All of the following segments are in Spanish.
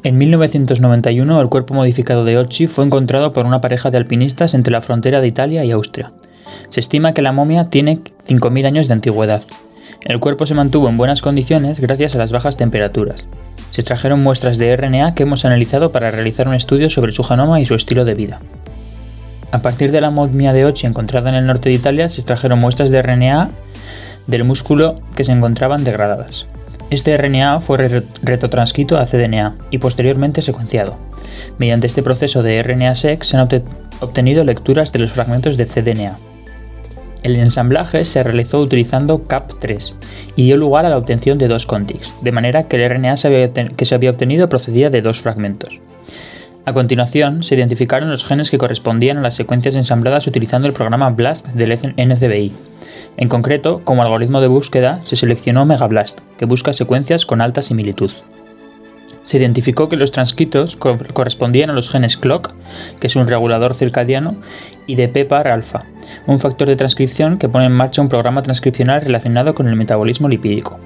En 1991, el cuerpo modificado de Hochi fue encontrado por una pareja de alpinistas entre la frontera de Italia y Austria. Se estima que la momia tiene 5.000 años de antigüedad. El cuerpo se mantuvo en buenas condiciones gracias a las bajas temperaturas. Se extrajeron muestras de RNA que hemos analizado para realizar un estudio sobre su genoma y su estilo de vida. A partir de la momia de Hochi encontrada en el norte de Italia, se extrajeron muestras de RNA del músculo que se encontraban degradadas. Este RNA fue retrotranscrito a cDNA y posteriormente secuenciado. Mediante este proceso de RNA-seq se han obtenido lecturas de los fragmentos de cDNA. El ensamblaje se realizó utilizando Cap3 y dio lugar a la obtención de 2 contigs, de manera que el RNA que se había obtenido procedía de 2 fragmentos. A continuación, se identificaron los genes que correspondían a las secuencias ensambladas utilizando el programa BLAST del NCBI. En concreto, como algoritmo de búsqueda, se seleccionó MegaBLAST, que busca secuencias con alta similitud. Se identificó que los transcritos correspondían a los genes CLOCK, que es un regulador circadiano, y de PPAR-alpha, un factor de transcripción que pone en marcha un programa transcripcional relacionado con el metabolismo lipídico.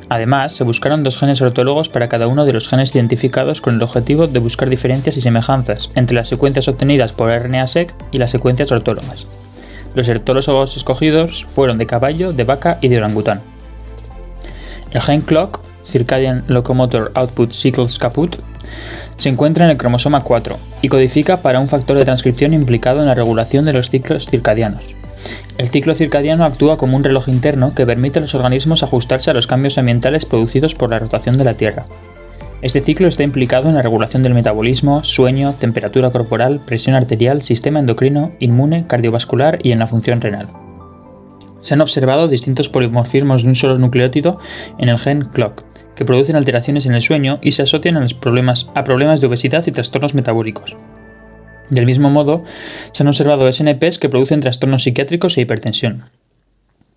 Además, se buscaron 2 genes ortólogos para cada uno de los genes identificados con el objetivo de buscar diferencias y semejanzas entre las secuencias obtenidas por RNA-seq y las secuencias ortólogas. Los ortólogos escogidos fueron de caballo, de vaca y de orangután. El gen CLOCK, Circadian Locomotor Output Cycles Caput, se encuentra en el cromosoma 4 y codifica para un factor de transcripción implicado en la regulación de los ciclos circadianos. El ciclo circadiano actúa como un reloj interno que permite a los organismos ajustarse a los cambios ambientales producidos por la rotación de la Tierra. Este ciclo está implicado en la regulación del metabolismo, sueño, temperatura corporal, presión arterial, sistema endocrino, inmune, cardiovascular y en la función renal. Se han observado distintos polimorfismos de un solo nucleótido en el gen CLOCK, que producen alteraciones en el sueño y se asocian a problemas de obesidad y trastornos metabólicos. Del mismo modo, se han observado SNPs que producen trastornos psiquiátricos e hipertensión.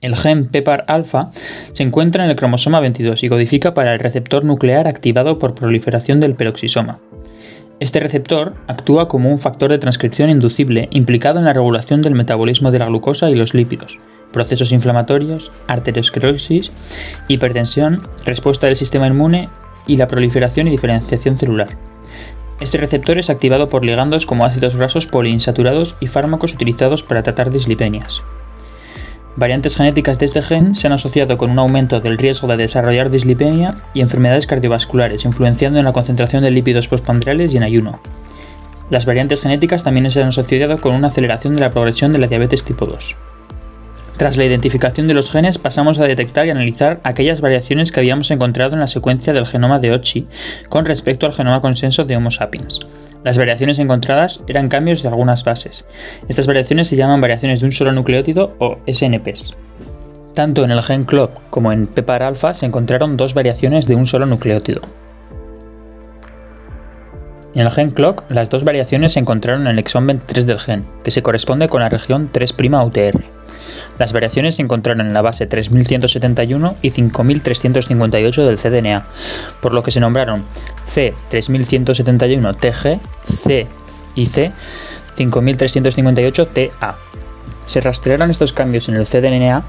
El gen PPAR-alpha se encuentra en el cromosoma 22 y codifica para el receptor nuclear activado por proliferación del peroxisoma. Este receptor actúa como un factor de transcripción inducible implicado en la regulación del metabolismo de la glucosa y los lípidos, procesos inflamatorios, arteriosclerosis, hipertensión, respuesta del sistema inmune y la proliferación y diferenciación celular. Este receptor es activado por ligandos como ácidos grasos poliinsaturados y fármacos utilizados para tratar dislipemias. Variantes genéticas de este gen se han asociado con un aumento del riesgo de desarrollar dislipemia y enfermedades cardiovasculares, influenciando en la concentración de lípidos postprandiales y en ayuno. Las variantes genéticas también se han asociado con una aceleración de la progresión de la diabetes tipo 2. Tras la identificación de los genes, pasamos a detectar y analizar aquellas variaciones que habíamos encontrado en la secuencia del genoma de Hochi con respecto al genoma consenso de Homo sapiens. Las variaciones encontradas eran cambios de algunas bases. Estas variaciones se llaman variaciones de un solo nucleótido o SNPs. Tanto en el gen CLOCK como en PPAR-alpha se encontraron 2 variaciones de un solo nucleótido. En el gen CLOCK, las 2 variaciones se encontraron en el exón 23 del gen, que se corresponde con la región 3' UTR. Las variaciones se encontraron en la base 3171 y 5358 del cDNA, por lo que se nombraron C3171TG, C y C5358TA. Se rastrearon estos cambios en el cDNA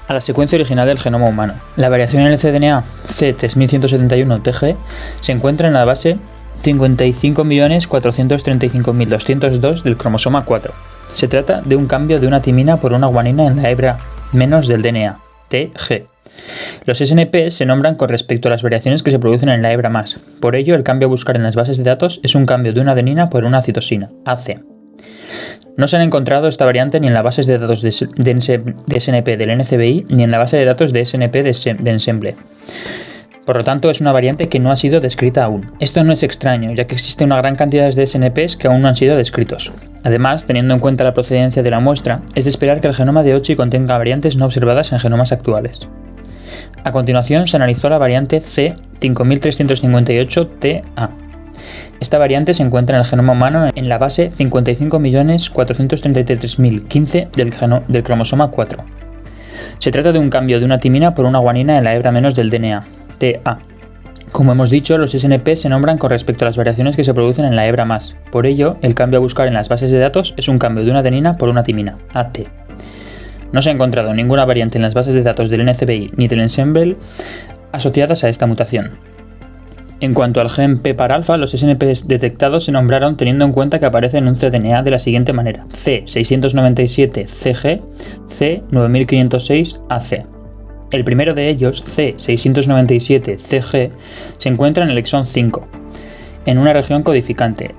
a la secuencia original del genoma humano. La variación en el cDNA C3171TG se encuentra en la base 55.435.202 del cromosoma 4. Se trata de un cambio de una timina por una guanina en la hebra menos del DNA, TG. Los SNP se nombran con respecto a las variaciones que se producen en la hebra más. Por ello, el cambio a buscar en las bases de datos es un cambio de una adenina por una citosina, AC. No se han encontrado esta variante ni en las bases de datos de SNP del NCBI ni en la base de datos de SNP de Ensemble. Por lo tanto, es una variante que no ha sido descrita aún. Esto no es extraño, ya que existe una gran cantidad de SNPs que aún no han sido descritos. Además, teniendo en cuenta la procedencia de la muestra, es de esperar que el genoma de Hochi contenga variantes no observadas en genomas actuales. A continuación, se analizó la variante C5358TA. Esta variante se encuentra en el genoma humano en la base 55.433.015 del cromosoma 4. Se trata de un cambio de una timina por una guanina en la hebra menos del DNA, TA. Como hemos dicho, los SNP se nombran con respecto a las variaciones que se producen en la hebra más. Por ello, el cambio a buscar en las bases de datos es un cambio de una adenina por una timina, AT. No se ha encontrado ninguna variante en las bases de datos del NCBI ni del Ensembl asociadas a esta mutación. En cuanto al gen PPAR-alfa, los SNP detectados se nombraron teniendo en cuenta que aparece en un cDNA de la siguiente manera: C697CG, C9506AC. El primero de ellos, C697CG, se encuentra en el exón 5, en una región codificante,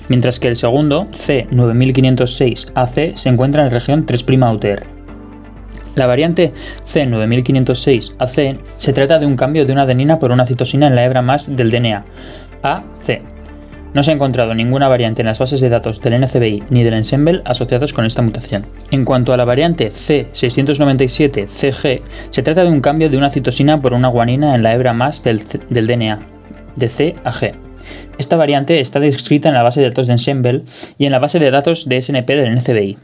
mientras que el segundo, C9506AC, se encuentra en la región 3'UTR. La variante C9506AC se trata de un cambio de una adenina por una citosina en la hebra más del DNA, AC. No se ha encontrado ninguna variante en las bases de datos del NCBI ni del Ensembl asociados con esta mutación. En cuanto a la variante C697CG, se trata de un cambio de una citosina por una guanina en la hebra más del DNA, de C a G. Esta variante está descrita en la base de datos de Ensembl y en la base de datos de SNP del NCBI.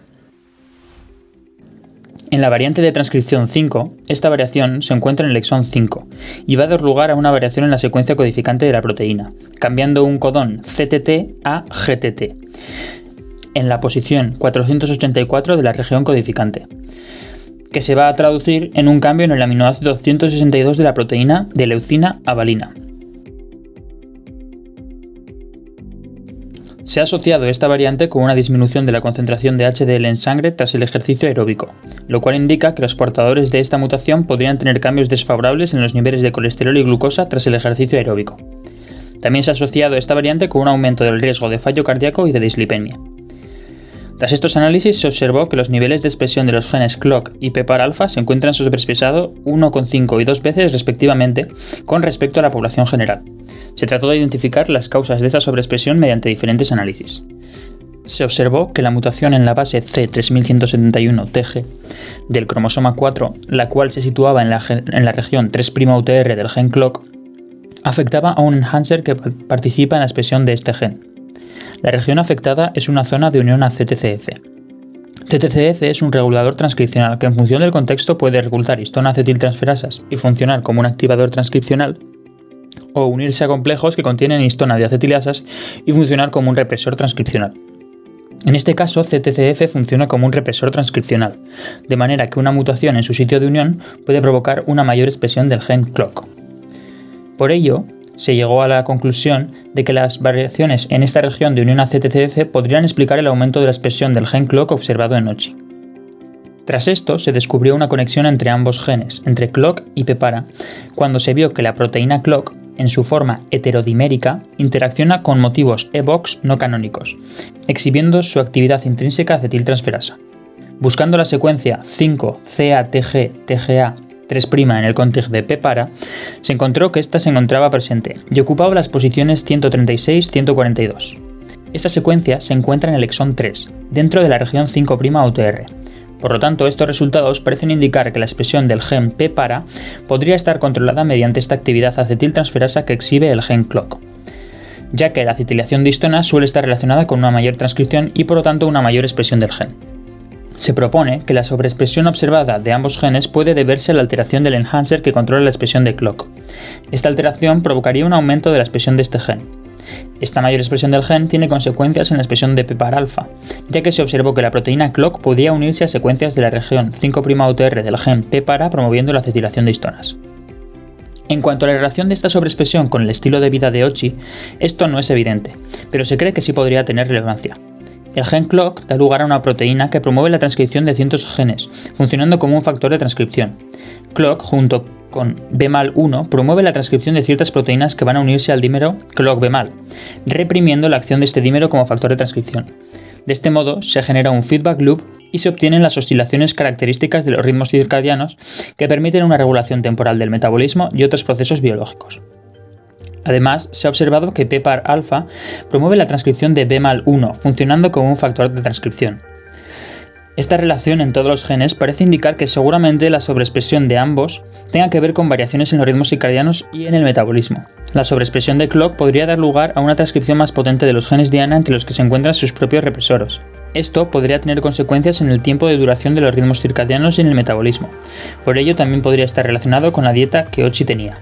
En la variante de transcripción 5, esta variación se encuentra en el exón 5 y va a dar lugar a una variación en la secuencia codificante de la proteína, cambiando un codón CTT a GTT en la posición 484 de la región codificante, que se va a traducir en un cambio en el aminoácido 162 de la proteína de leucina a valina. Se ha asociado esta variante con una disminución de la concentración de HDL en sangre tras el ejercicio aeróbico, lo cual indica que los portadores de esta mutación podrían tener cambios desfavorables en los niveles de colesterol y glucosa tras el ejercicio aeróbico. También se ha asociado esta variante con un aumento del riesgo de fallo cardíaco y de dislipemia. Tras estos análisis se observó que los niveles de expresión de los genes CLOCK y PPAR-alfa se encuentran sobreexpresados 1,5 y 2 veces respectivamente con respecto a la población general. Se trató de identificar las causas de esta sobreexpresión mediante diferentes análisis. Se observó que la mutación en la base C3171TG del cromosoma 4, la cual se situaba en la región 3'UTR del gen CLOCK, afectaba a un enhancer que participa en la expresión de este gen. La región afectada es una zona de unión a CTCF. CTCF es un regulador transcripcional que en función del contexto puede reclutar histona acetiltransferasas y funcionar como un activador transcripcional, o unirse a complejos que contienen histona de acetilasas y funcionar como un represor transcripcional. En este caso, CTCF funciona como un represor transcripcional, de manera que una mutación en su sitio de unión puede provocar una mayor expresión del gen CLOCK. Por ello, se llegó a la conclusión de que las variaciones en esta región de unión a CTCF podrían explicar el aumento de la expresión del gen CLOCK observado en OCHI. Tras esto, se descubrió una conexión entre ambos genes, entre CLOCK y PPARA, cuando se vio que la proteína CLOCK, en su forma heterodimérica, interacciona con motivos EBOX no canónicos, exhibiendo su actividad intrínseca acetiltransferasa. Buscando la secuencia 5-CATG-TGA 3' en el contig de PPARA, se encontró que ésta se encontraba presente y ocupaba las posiciones 136-142. Esta secuencia se encuentra en el exón 3, dentro de la región 5'UTR. Por lo tanto, estos resultados parecen indicar que la expresión del gen PPARA podría estar controlada mediante esta actividad acetiltransferasa que exhibe el gen CLOCK, ya que la acetilación de histona suele estar relacionada con una mayor transcripción y por lo tanto una mayor expresión del gen. Se propone que la sobreexpresión observada de ambos genes puede deberse a la alteración del enhancer que controla la expresión de CLOCK. Esta alteración provocaría un aumento de la expresión de este gen. Esta mayor expresión del gen tiene consecuencias en la expresión de PPAR-alfa, ya que se observó que la proteína CLOCK podía unirse a secuencias de la región 5'UTR del gen PPARA promoviendo la acetilación de histonas. En cuanto a la relación de esta sobreexpresión con el estilo de vida de OCHI, esto no es evidente, pero se cree que sí podría tener relevancia. El gen CLOCK da lugar a una proteína que promueve la transcripción de cientos genes, funcionando como un factor de transcripción. CLOCK, junto con BMAL1, promueve la transcripción de ciertas proteínas que van a unirse al dímero CLOCK-BMAL, reprimiendo la acción de este dímero como factor de transcripción. De este modo, se genera un feedback loop y se obtienen las oscilaciones características de los ritmos circadianos que permiten una regulación temporal del metabolismo y otros procesos biológicos. Además, se ha observado que PPAR-alfa promueve la transcripción de BMAL1, funcionando como un factor de transcripción. Esta relación en todos los genes parece indicar que seguramente la sobreexpresión de ambos tenga que ver con variaciones en los ritmos circadianos y en el metabolismo. La sobreexpresión de CLOCK podría dar lugar a una transcripción más potente de los genes diana entre los que se encuentran sus propios represores. Esto podría tener consecuencias en el tiempo de duración de los ritmos circadianos y en el metabolismo. Por ello, también podría estar relacionado con la dieta que OCHI tenía.